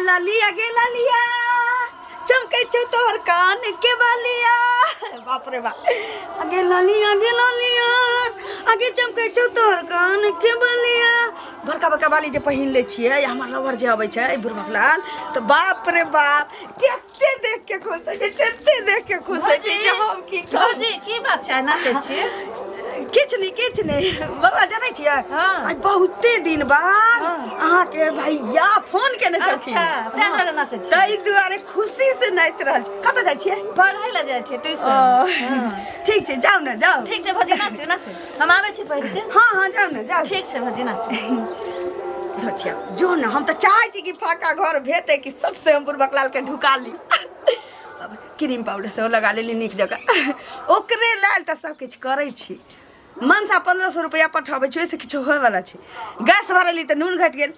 लालिया गे लालिया चमके छौ तोहर कान के बालिया बाप रे बाप आगे लालिया आगे चमके छौ तोहर कान के बालिया बड़का बड़का बाली जे पहिन ले छियै हमर लवर जे अबै छै बुढ़बक लाल तो बाप रे बाप केते देख के खुश है केते देख के खुश है जे हम की भौजी की बात छै नाचै छियै किछ नहीं बाबा जानै छियै आई बहुते दिन बाद अहाँ के भैया फोन केने छथिन अच्छा तै हमरा नाचै छियै ताहि दुआरे खुशी से नाच रहल छी कतऽ जाइ छियै पढ़ै ल जाइ छियै ट्यूशन ठीक छै जाउ ने जाउ ठीक छै भौजी नाचू हम आबै छी पढ़ि के हाँ जाउ ने जाउ ठीक छै भौजी नाचू धचिया जो न हम तो चाहे छी कि फाका घर भेटे कि सबसे हम बुढ़बक लाल के ढुका ली क्रीम पाउडर से लगा लेली नीक जगह ओकरे लाल तो सब किछु करै छी मनसा 1500 रुपया पठाबै छै से किछु होय वाला छै गैस भरली तो नून घट गेल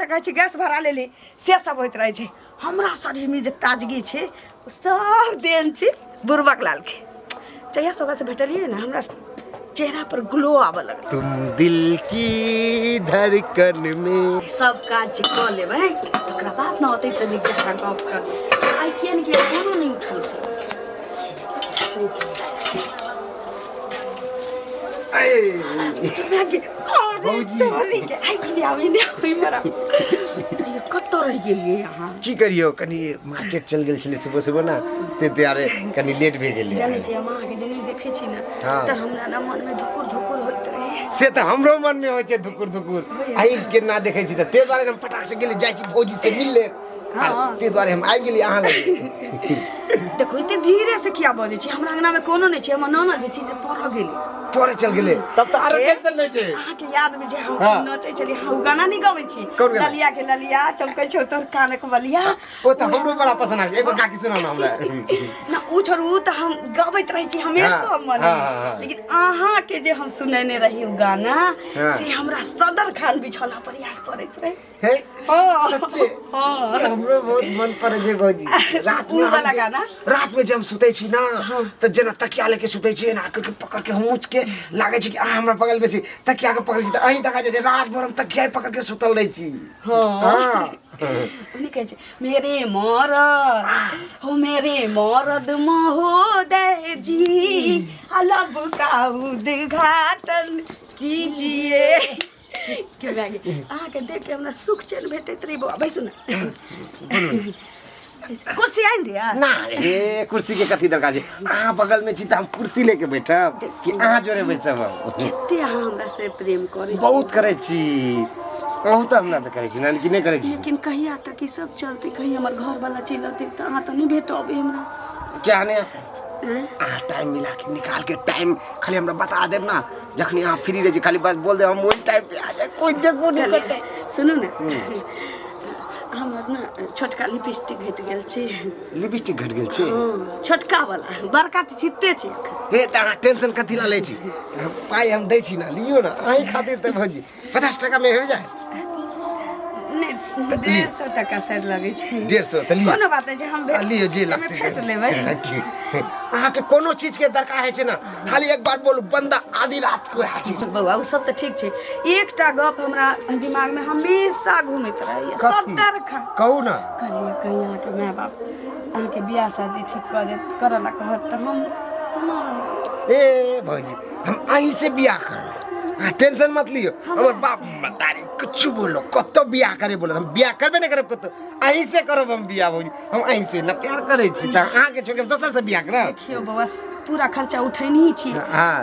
तो कहै छी गैस भरा लेली से सब होइत रहे छै हमरा शरीर में जे ताजगी छै सब देन छै बुढ़बक लाल के जहिया सोगा से भेटलिए ना हमरा चेहरा पर ग्लो आवे लगल तुम दिल की धड़कन में सब काज क लेबै ओकरा बाद न होतै त नीक जकाँ गप कर आई किन के कोनो नहीं उठल भौजी के आई के आवी ने मरा कत रह गेलिए यहाँ की करियो कनी मार्केट चल गेल छले सुबह सुबह ना ते त्यारे कनी लेट भे गेलिए जाने छी मां के जनी देखे छी ना त हमरा ना मन में धुकुर होइत रहे से त हमरो मन में होय छै धुकुर आई के ना देखे छी त ते बारे हम फटाक से गेली जाई छी भौजी से मिल ले ते द्वारे हम आबि गेली अहाँ लगे देखो इते धीरे से किया बजे छी हमरा अंगना में कोनो नहीं छै हम नाना जे छी से पढ़ गेली पढ़े चल गेले तब त आरो टेंशन नहीं छै अहाँ के याद में जे हम नचै छली हम गाना नहीं गाबै छी ललिया के ललिया चमकै छौ तोर कानक बलिया ओ त हमरो बड़ा पसंद आबै एक बार काकी सुना ना हमरा ना उ छोरू त हम गाबैत रही छी हमेशा मन लेकिन अहाँ के जे हम सुनैने रही उ गाना से हमरा सदर खान बिछौना पर याद पड़ैत रहे हे सच्चे हमरो बहुत मन पड़े छै भौजी रात में वाला गाना रात में जब हम सुतै छी ना त जेना तकिया लेके सुतै छी ना के पकड़ के हम ऊंच के लागे छी कि हमरा बगल में छी तकिया के पकड़ छी त अही देखा जाय रात भर हम तकिया पकड़ के सुतल रही छी हां उन्हें कहे छे मेरे मरद हो मेरे मरद महोदय जी अलब का उद्घाटन कीजिए के लागे आके देख के हमरा सुख चैन भेटैत रही बाबा बैसु ना कुर्सी आइन दिया ना ए कुर्सी के कथी दरकार छै अहाँ बगल में छी त हम कुर्सी लेके बैठब कि अहाँ जोरे बैसब कते हमरा से प्रेम करे बहुत करे छी अहू त हमरा से करे छी ना कि नहीं करे छी लेकिन कहिया तक ई सब चलते कहीं हमर घर वाला चिल्लते त अहाँ त नहीं भेटबे हमरा क्या ने टाइम मिला के निकाल के टाइम खाली हमरा बता देब ना जखनी अहाँ फ्री रहे छी खाली बस बोल दे हम वही टाइम पे आ जाए कोई जगह नहीं कटे सुनू ना हमर ना छोटका लिपस्टिक घट गेल छै लिपस्टिक घट गेल छै छोटका वाला बड़का त छिते छै हे त अहाँ टेंशन कथी ला लै छी पाई हम दै छी ना लियो ना अहीं खातिर त भौजी 50 टका में हो जाए नहीं 150 टका शायद लगे छै 150 त लियो कोनो बात नहीं हम लियो जे लगते फेंक लेबै अहाँ के कोनो चीज के दरकार है छै ना खाली एक बार बोलू बंदा आधी रात को हाजी बउआ उ सब त ठीक छै एकटा गप हमरा दिमाग में हमेशा घूमैत रहैया सत्तर खा कहू ना कहलिए कहीं अहाँ के माय बाप अहाँ के बियाह शादी ठीक कर ला कहत त हम ए भौजी हम अहीं से बियाह करब टेंशन मत लियो हमर बाप मतारी कुछ बोलो कत बियाह करे बोलो हम बियाह करबे नहीं करब कत अहीं से करब हम बियाह भौजी हम अहीं से न प्यार करे छी त अहाँ के छोड़ के दोसर से बियाह करब देखियो बउआ पूरा खर्चा उठैनी छी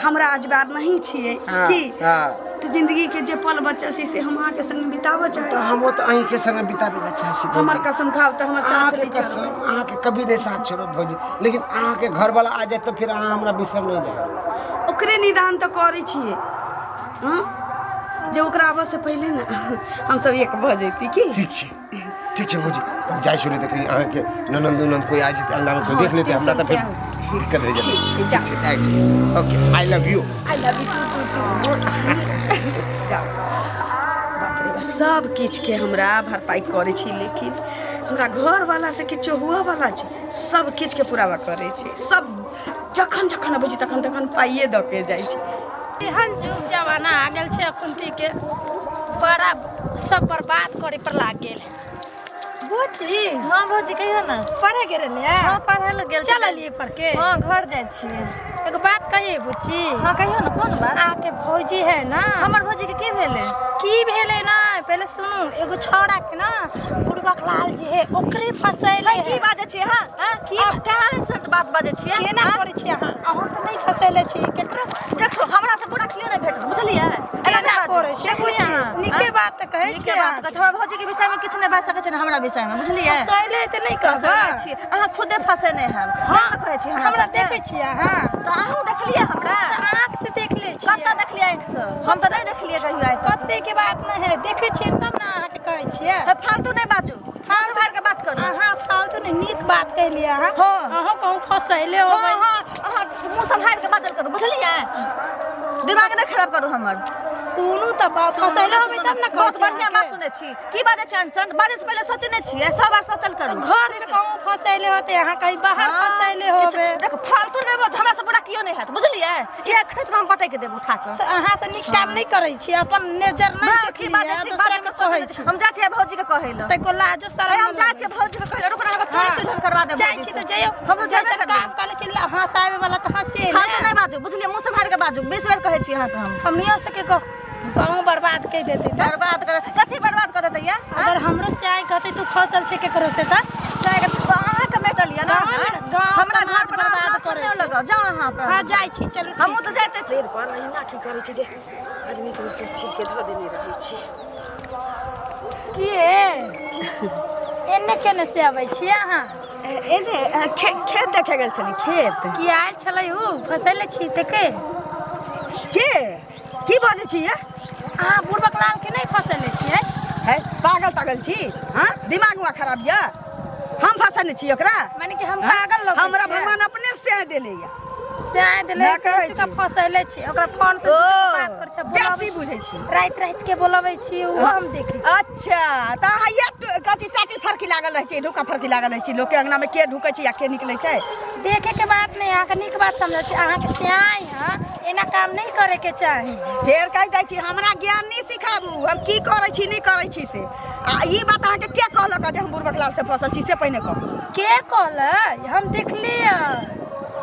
हमरा अजबार नहीं छिए की तो जिंदगी के जे पल बचल छै से हम अहाँ के संग बिताबे चाहे त हम त अहीं के संग बिताबे ला चाहे छी हमर कसम खाओ त हमर साथ के कसम अहाँ के कभी नहीं साथ छोड़ब भौजी लेकिन अहाँ के घर वाला आ जाए त फिर अहाँ हमरा बिसर नहीं जाए ओकरे निदान त करै छिए हां जे ओकरा आबे से पहले ना हम सब एक भ जैती की ठीक छै भौजी हम जाय सुने त कहीं अहाँ के ननंद कोई आ जेते अंगना में कोई देख लेते हमरा त फिर दिक्कत रह जाती ठीक छै जाय छी ओके आई लव यू बाप रे सब किछ के हमरा भरपाई करे छी लेकिन हमरा घर वाला से किछो हुआ वाला छै सब किछ के पूरा करे छै सब जखन जखन अबै छी तखन पाइए द के जाइ छै एहन जुग जमाना आ गेल छै अखन के बड़ा सब बर्बाद करे पर लाग गेल भौजी हाँ भौजी कहियो ना पढ़े गेल ले हाँ पढ़े लग गेल चल लिए पढ़ के हाँ घर जाय छियै एगो बात कहिए बुच्ची हाँ कहियो ना कोन बात आके भौजी है ना हमर भौजी के की भेले की भेले ना पहले सुनू एगो छौड़ा के ना बुढ़बक लाल जी है ओकरे फसैले की बाजे छियै हाँ की कहाँ सट बात बाजे छियै केना करै छी अहाँ अहाँ तऽ नहीं फसैले छी केकरा देखो हमरा से पूरा क्लियर नहीं भेटत बुझलियै केना करै छी बुच्ची निके बात तऽ कहै छी बात कहै हमर भौजी के विषय में किछ नहीं बात सकै छै हमरा विषय में बुझलियै फसैले तऽ नहीं कहबै छी अहाँ खुदे फसेने हैं हम कहै छी हमरा देखे छी अहाँ तऽ अहूँ देखलियै हमरा आँख से देख ले छी कतऽ देखलियै आँख से हम तऽ नहीं देखलियै कहियो आइ कते के बात नहीं है देखे छी तब ना अहाँ के कहै छियै फालतू नहीं बाजू फालतू के बात करू अहाँ फालतू नहीं नीक बात कहलियै अहाँ हाँ। अहाँ कहूँ फसैले हाँ होबै हाँ अहाँ मुंह संभाल के बाजल करू बुझलियै दिमाग नहीं खराब करू हमर सुनू तऽ फसैले होबै तब ना कहै बहुत छी बढ़िया बात सुनै छी की बाजे छै अनसन बाजे से पहले सोचने छियै सब बार सोचल करू घर में कहूँ फसैले होते अहाँ कहीं बाहर फसैले होबै देखो फालतू नहीं बात हमरा से पूरा कियो नहीं हैत बुझलियै इहे खेत में हम पटक देब उठा के तऽ अहाँ से नीक काम नहीं करै छी अपन नजर नहीं की बाजे देखलियै छी दूसरा के कहै छी हम जा छियै भौजी के कहै ल तै को लाजो शरम हम जा छियै भौजी के कहै ल रुक ना हम चोरी चिल्हन करवा देब जाइ छी तऽ जइयो हम जैसे काम काले छी हंसावे वाला तऽ हंसिए फालतू नहीं बाजू बुझलियै मुंह संभाल के बाजू 20 बेर कहै छी अहाँ के हम हमनियो सके कहूँ बर्बाद कह देते तऽ बर्बाद कर कथी बर्बाद कर देतै या अगर हमरो से आइ कहते तू फसल छे केकरो से तऽ अहाँ के मेटल या ना हमरा भात बर्बाद करे छी लगा जाओ अहाँ पर हां जाइ छी चलू हम तो जाते छी देर पर अहिना की करै छी जे आदमी के ऊपर छील के धऽ देने रहै छी की एन्ने केने से आबै छी अहाँ एने खेत देखे गेल छली खेत की आयल छलै उ फसैले छी ते के की बाजै छी ये अहाँ बुढ़बक लाल के नहीं फसैले छियै है पागल तागल छी हाँ दिमाग हुआ खराब या हम फसने छी ओकरा माने कि हम पागल लोग हमरा भगवान अपने से देले या से आइ देले ना कहै का छी। फसैले छी ओकरा फोन से बात कर छै बेसी बुझै छी रात रात के बोलबै छी उ हम देखै छी अच्छा तऽ हैया कथी चाटी फरकी लागल रहै छै ढुका फरकी लागल रहै छै लोग के अंगना में के ढुकै छै या के निकलै छै देखे के बात नहीं अहाँ के नीक बात समझै छी अहाँ के सियाई है एना काम नहीं करे के चाही फेर कहि दै छी हमरा ज्ञान नहीं सिखाबू हम की करै छी नहीं करै छी से आ ई बात अहाँ के कहलक जे हम बुढ़बक लाल से फसल छी से पहिने कहू के कहलै हम देखलियै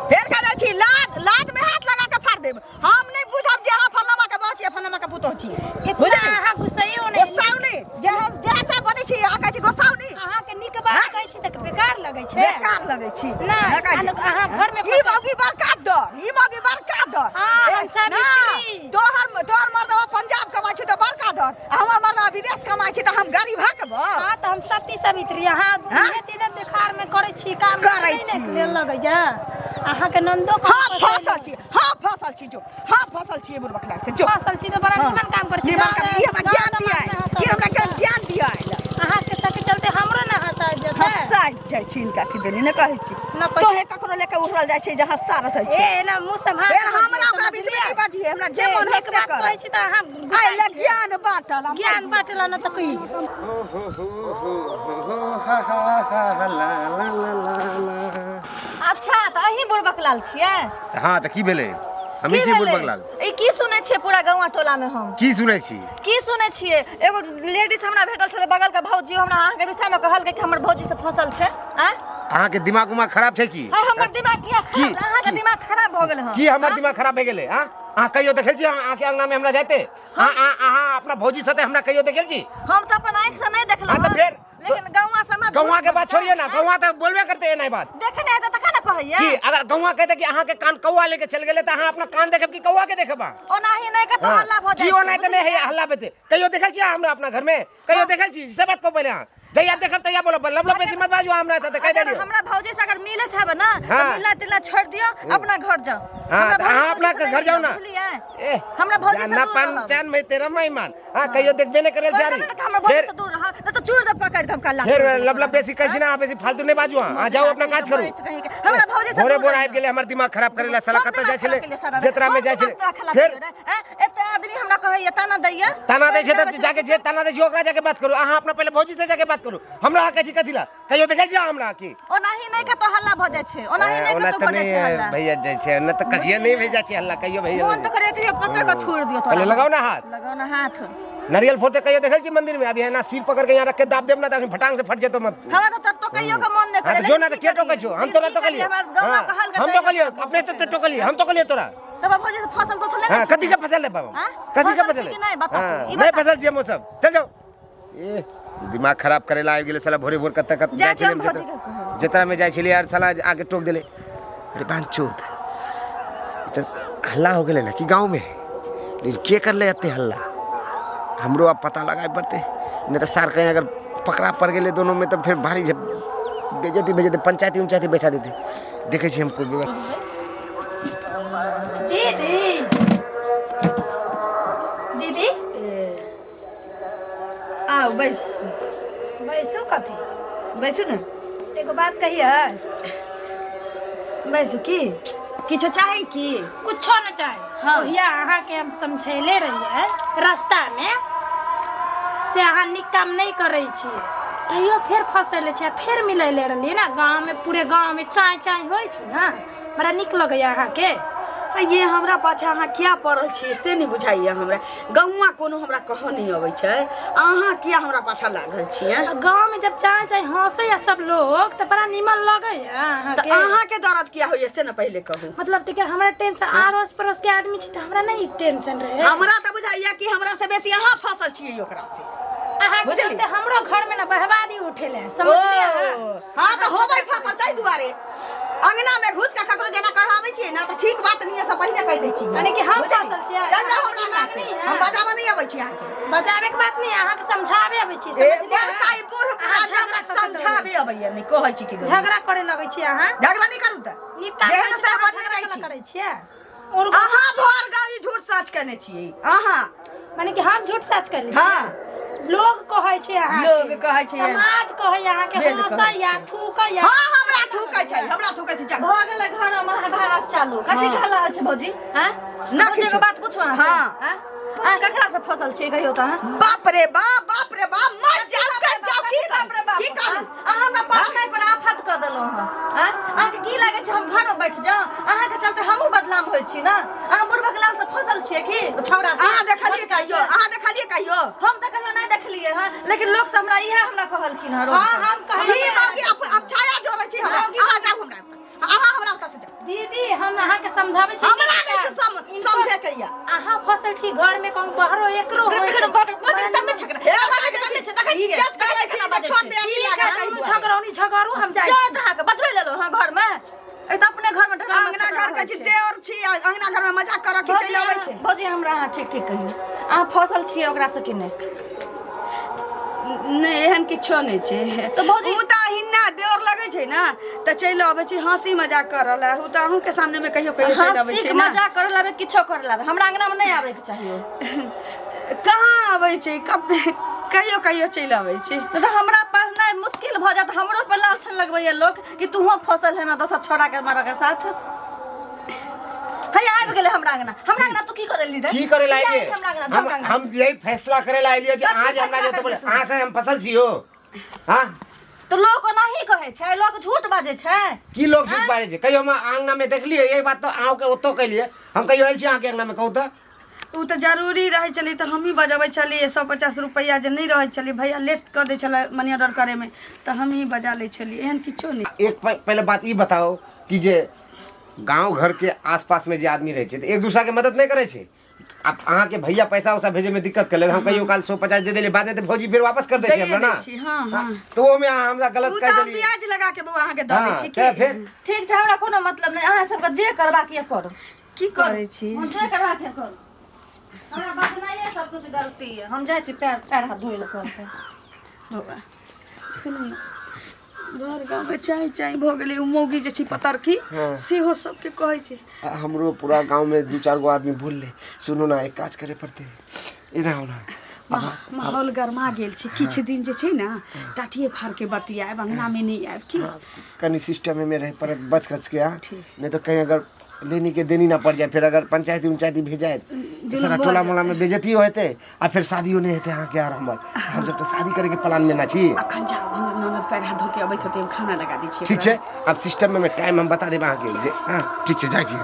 फेर कह दै छी लाद में हाथ लगा के फाड़ देब हम नहीं बुझब जे अहाँ फल्लमा के बच या फल्लमा के पुतोह छी इतना अहाँ गुस्साइयो नहीं गोसाउ नहीं जे हम जैसा बनै छी अहाँ कहै छी गोसाउ नहीं अहाँ के नीक बात कहै छी त बेकार लगै छै बेकार लगै छी नहीं अहाँ घर में ई मौगी बड़का डर ई मौगी बड़का डर हाँ, हम साबित्री। तोहर मर्दवा पंजाब कमाइ छी तो बड़का डर आ हमर मर्दवा विदेश कमाइ छी तो हम गाड़ी भागब हां त हम सती सावित्री अहाँ हाँ? धीरे धीरे देखार में करै छी काम करै नहीं छी। ने लगै जा अहाँ के नंदो को हाँ फसल छी जो हाँ फसल छी बुढ़बक लाल से जो फसल छी तो बड़ा निमन काम करै छी निमन काम ई हमरा ज्ञान दिया ई हमरा ज्ञान दिया अहाँ के सके चलते हमरो ना हंसा जते हंसा जाइ छी इनका की देनी न कहै छी न कहै तोहे ककरो लेके उठल जाइ छै जे हंसा रहै छै ए ना मुंह संभाल फेर हमरा ओकरा बीच में नहीं बाजिए हमरा जे मन नीक है बात कहै छी त अहाँ आइ ले ज्ञान बाटल ज्ञान बाटला न त कही अच्छा त अही बुढ़बक लाल छियै हाँ तऽ की भेलै हमी छी बुढ़बक लाल ई की सुनै छियै पूरा गाँव टोला में हम की सुनै छी की सुनै छियै एगो लेडीज हमरा भेटल छलै बगल के भौजी हमरा अहाँ के विषय में कहल कि हमर भौजी से फसल छै हैं अहाँके दिमाग उमाग खराब छै की हमर दिमाग किया की? खराब अहाँ के की? दिमाग खराब भ गेल हँ की हमर दिमाग खराब भए गेलै हाँ अहाँ कहियो देखल छी अहाँके अंगना में हमरा जाते अहाँ अपना भौजी साथे हमरा कहियो देखल छी हम तो अपन आँख से नहीं देखलहुँ हाँ तो फिर? लेकिन गौवा समाज गौवा के बात छोड़िए ना गौवा तो बोलबे करते है नहीं बात देखने है तो ना कहैया की अगर गौवा कहते कि अहाँ के कान कौआ लेके चल गेले तो अहाँ अपना कान देखब कि कौआ के देखबा ओनाही नहीं के तो हल्ला भ जी ओ नहीं तो नहीं है हल्ला बेते कहियो देखल छी हमरा अपना घर में कहियो देखल छी से बात को पहले अहाँ जइया देखब तइया बोलो लब लब बेसी मत बाजू हमरा साथे कह देलियो हमरा भौजी से अगर मिलत है ना तो हाँ। मिला तिला छोड़ दियो अपना घर जाओ हाँ, हमरा तो भौजी अहाँ से अपना दूर घर जाओ ना। बुझलिए ए हमरा भौजी से जाना दूर रहब। पहचान में तेरा मेहमान हां कहियो देखबे नहीं करे जारी हमरा भौजी फिर से दूर रह न तो चूर दे पकड़ के कल्ला फिर लब लब बेसी कहछी ना बेसी फालतू नहीं बाजू आ जाओ अपना काज करू हमरा भौजी से भोरे भोर आबि गेले हमर दिमाग खराब करेला साला कत जाय छले जेतरा में जाय छले फिर एते आदमी हमरा कहैया ताना दैया ताना दै छै त जाके जे ताना दै छै ओकरा जाके बात करू अहाँ अपना पहले भौजी से जाके बात करू हमरा अहाँ कहै छी कथि ला कहियो देखै छी हमरा की ओनाही नहीं के तो हल्ला भ जाय छै ओनाही नहीं के तो भ जाय छै हल्ला भैया जाय छै न त कहियो नहीं भेजा छै हल्ला कहियो भैया मोन तो करे पकड़ के छोड़ दियो पहले लगाओ ना हाथ लगाओ ना हाथ नारियल फोड़ते कहियो देखल छी मंदिर में? अभी है ना सिर पकड़ के यहाँ रख के दाब देब ना तो फटांग से फट जेतो मत। हमरा तो टोकइयो के मन नहीं हां करे। तो जो ना तो के टोकै छो? हम तोरा टोकलियो? हम टोकलियो अपने से टोकलियो, हम टोकलियो तोरा। तब भौजी से फसल तो ले। हां कथि के फसल ले बाबू? कथि के फसल? नहीं बता तू। नहीं फसल छी हम सब। चल जाओ। ए दिमाग खराब करेला आबि गेले साला भोरे भोर कत्ते कत जाय छले जतरा में जाय छले यार साला आके टोक देले। अरे बांचोद तो हल्ला हो गेले ना कि गांव में लेकिन के कर ले अते हल्ला हमरो अब पता लगाए पड़ते नहीं तो सार कहीं अगर पकड़ा पड़ गए दोनों में तो फिर भारी बेजती पंचायती बैठा देते। देखे छी हमको दीदी दीदी आओ बैस बैसो कथी बैसू ना एगो बात कहिए बैसू की किछो चाही की कुछो न चाहे। हाँ। ओहिया अहाँ के हम समझैले रहिए रास्ता में से अहाँ निक काम नहीं करे छिए तैयो फिर फंसैले छिए फिर मिलैले रहलिए ना गांव में पूरे गांव में चाय चाय होइ छै ना बड़ा निक लगैया अहाँ के। ये हमरा पाछा अहाँ क्या पड़ल छी से नहीं बुझाइए हमरा गौवा कोनो हमरा कह नहीं अबै छै अहाँ किया हमरा पाछा लागल छिए। गांव में जब चाय चाय हंसे या सब लोग तो बड़ा निमन लगैया अहाँ तो के। अहाँ के दर्द किया होइए से न पहले कहू। मतलब कि हमरा टेंशन आरोस पड़ोस के आदमी छी त हमरा नहीं टेंशन रहे। हमरा तो बुझाइए कि हमरा से बेसी अहाँ फंसल छिए ओकरा से। अहाँ के बुझलिए? चलते हमरो घर में ना बहवादी उठेले समझलिए। हां तो होबै फंसल तै दुआरे अंगना में घुस के ककरो जेना करहाबै छी ना तो ठीक बात नहीं है सब पहले कह दै छी। यानी कि हम फंसल छियै। चल जाओ हमरा अंगना से हम बजावा नहीं आबै छी अहाँ के बचावे के बात नहीं अहाँ के समझावे आबै छी ए समझलिए। बड़काई बूढ़ अहाँ बुढ़ा झगड़ा जब समझावे अबैया नहीं कहै छी कि झगड़ा करे लगै छी अहाँ। झगड़ा नहीं करू त ई काम जेहन से बनने रहै छी करे छियै अहाँ भर गावी झूठ सच कहने छियै अहाँ माने कि हम झूठ सच कर ली हाँ लोग कहै छै अहाँ लोग कहै छै समाज कहै अहाँ के वेद हंसा कहै या छै। थूकै या हाँ हमरा थूकै छै चल भ गेलै घर में महाभारत चालू कथि हाँ। कहला छै भौजी? हैं ना भौजी किछो। के बात पूछो अहाँ से। हाँ। हैं? अहाँ ककरा से फसल छी कहियो त अहाँ? बाप रे बाप मर जाओ कर जाओ की करू अहाँ हमरा पढ़ाई पर आफत क देलौ हँ। हैं? अहाँ के की लागे छै हम घर में बैठ जाऊं? अहाँ के चलते हमहू बदनाम होय छी ना। अहाँ बुढ़बक लाल से फसल छिए की छौड़ा से? अहाँ देखलिए कहियो हम त कहियो नहीं देखलिए हां लेकिन लोग से हमरा इहे हमरा कहलखिन हँ रोड हां पर। हम कहै ई बाकी अब छाया जोड़ै छी हमरा अहाँ जाऊ हमरा अहाँ हमरा ओतऽ से जाऊ दीदी हम अहाँ के समझाबै छी हमरा नहीं छै समझे कहिया अहाँ फसल छी घर में कहूं बहरो एकरो होय इज्जत करै छी तो छोड़ दे अथी लागल झगड़ौनी हम जाइ जा छी। अहाँ के बचबै लेलो हां घर में ए त अपने घर में ढड़ा अंगना घर के छी देवर छी अंगना घर में मजाक करऽ की चलि अबै छै। भौजी हमरा अहाँ ठीक कहिए अहाँ फसल छिए ओकरा से कि नहीं? नहीं एहन किछो नहीं छै तो भौजी उ त हिन्ना देवर लगै छै ना त चलि अबै छै हंसी मजाक करऽ ला उ त अहूँ के सामने में कहियो चलि अबै छै ना मजाक कर लाबे किछो कर लाबे हमरा अंगना में नहीं आवे के चाहिए। कहाँ अबै छै कहियो चलि अबै छै। तो हमरा पढ़नाइ मुश्किल भ जात हमरो पे लालछन लगबैया लोग कि तू हो फसल है ना दोसर छोड़ा के मारा के साथ। है आबि गेले हमरा अंगना तू की करे लीडर की करे लाइए हम यही फैसला करे लाइए जे आज हमरा जे तो बोले अहाँ से हम फसल छियो। हां तो लोग को नहीं कहे छै लोग झूठ बाजे छै की लोग झूठ बाजे छै कहियो हम अंगना में देखलिए यही बात तो आउ के ओतो कहिए हम कहियो आइल छी अहाँ के अंगना में कहू त उ त जरूरी रहे चली त हम ही बजाबै चली 150 रुपया जे नहीं रहे चली भैया लेट कर दे चला मनी ऑर्डर करे में त हम ही बजा ले चली एहन किछो नहीं। एक पहले बात ई बताओ कि जे गांव घर के आसपास में जे आदमी रहे छै एक दूसरा के मदद नहीं करे छै। अब अहाँ के भैया पैसा उसा भेजे में दिक्कत कर ले हम कहियो काल 150 दे देले बाद में तो भौजी फिर वापस कर दे छै हमरा ना। हां तो वो में हमरा गलत उ कह त देली ब्याज लगा के बउआ अहाँ के द दै छी क्या की फिर ठीक छै हमरा कोनो मतलब नहीं अहाँ सबके जे करबा के करू की करै छी हम जे करबा के करू हमरा बदनाइए सब कुछ गलती है हम जाय छी पैर हाथ धोइ ले करते बउआ सुनू ना घर गाँव में चाय भ गेलै उ मौगी जे छी पतर की सेहो सबके कहै छै हमरो पूरा गांव में 2-4 गो आदमी भूल ले सुनो ना एक काज करे पड़ते एना होना माहौल गरमा गेल छै किछु दिन जे छै ना टाटिए फाड़ के बतियाब अंगना में नहीं आब की कनी सिस्टम में रहे पर बच खच के नहीं तो कहीं अगर लेनी के देनी ना पड़ जाए फिर अगर पंचायती भेजाए सारा टोला मोला में बेइज्जती होते आ फिर शादियो नहीं होते अहाँ के यार हम जब तो शादी करे के प्लान में ना छी अखन जाओ हमर ननद पैर हाथ धो के अबैत होते हम खाना लगा दै छी ठीक है अब सिस्टम में टाइम हम बता देब अहाँ के हां ठीक है जाय छी।